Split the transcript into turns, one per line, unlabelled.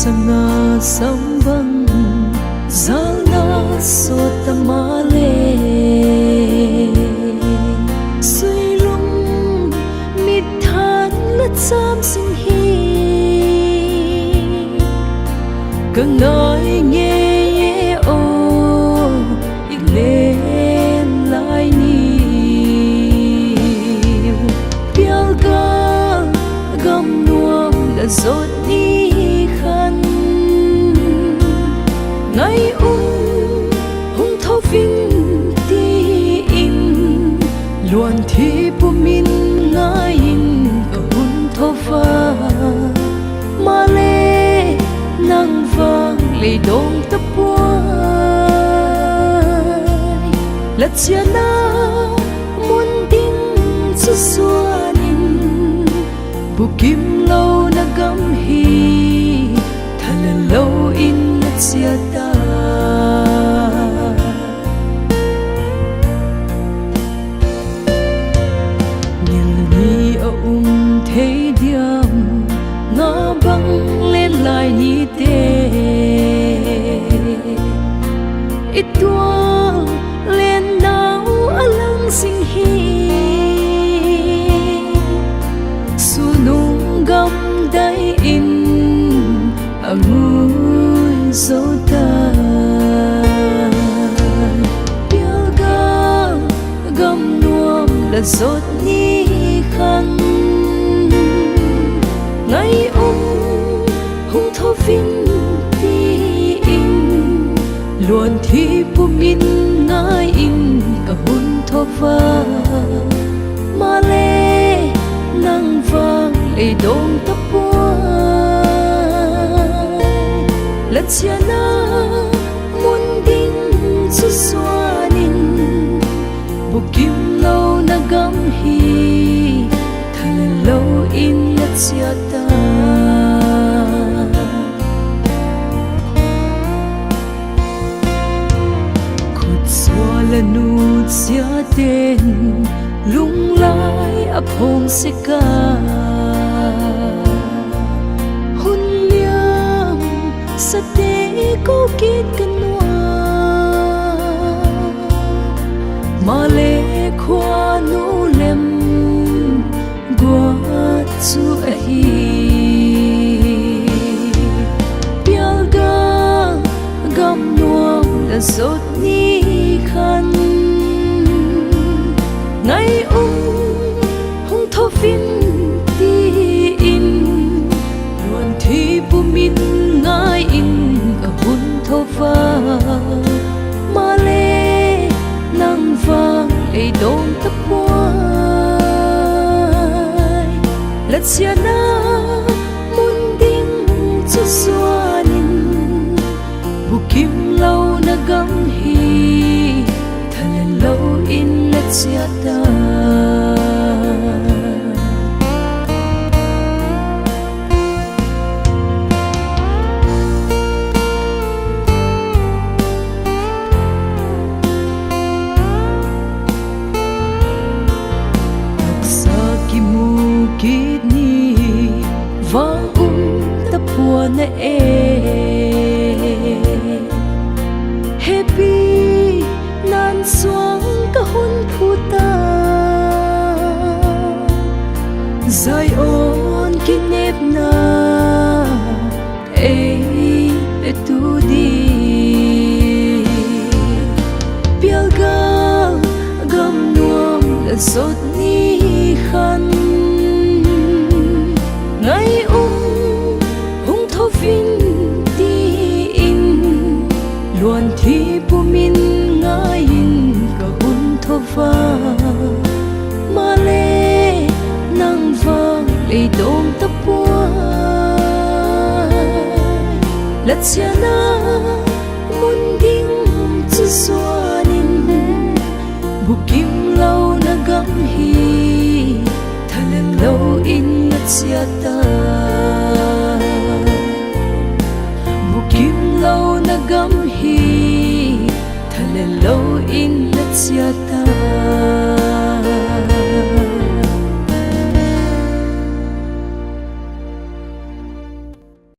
sanga sambang zalna sotamale suilum mithan latsam singhi càng nói nghe ô lên lại nhiều bial ca gam nuông đã rốt đi khăn ngày hung thâu vinh ti in luan thi bu min ngay in hung thâu pha ma lê nang vang lê đông tập quay lật chia na muốn tin su suanin bu kim lâu na gam hi than lâu in lật chia ta nhìn ở thế diam ngã băng lên lại ni tê ít tua lên nào alang sinh hi su nung gam day in angui dấu ta bial ga gam nuông là rốt ni khăn ngày hung thâu vinh ti in luan thi bu min ngay in cả hun thâu pha ma lê nang vang lê đông tập quay lật chia na muốn đinh su suanin bu kim lâu na gam hi than lâu in lật chia ta là nút xia tên lung lai ấp hồng se ca hun liang sa te ko kit kanwa ma le khwa nu lem gwa chu a hi bial ga gam nuông là rốt ni khăn ngày hung thâu vinh ti in luan thi bu min ngay in cả hun thâu pha ma lê nang vang lê đông tập quay lật xia na muốn đinh chu suanin bu kim lâu na gam hi than lâu in lật xia ta sa ki mu ki ni vang tập buồn na happy nan xuống cả hun phu ta dài ôn ki nếp na ai tu đi bial ga gam nuông là rốt ni khăn ngày hung thâu vinh ti in luan thi bu min ngay in cả hun thâu pha ma lê nang vang lê đông tập quay lật chia na muốn đinh chu suanin bu kim lâu na gam hi than lâu in lật chia ta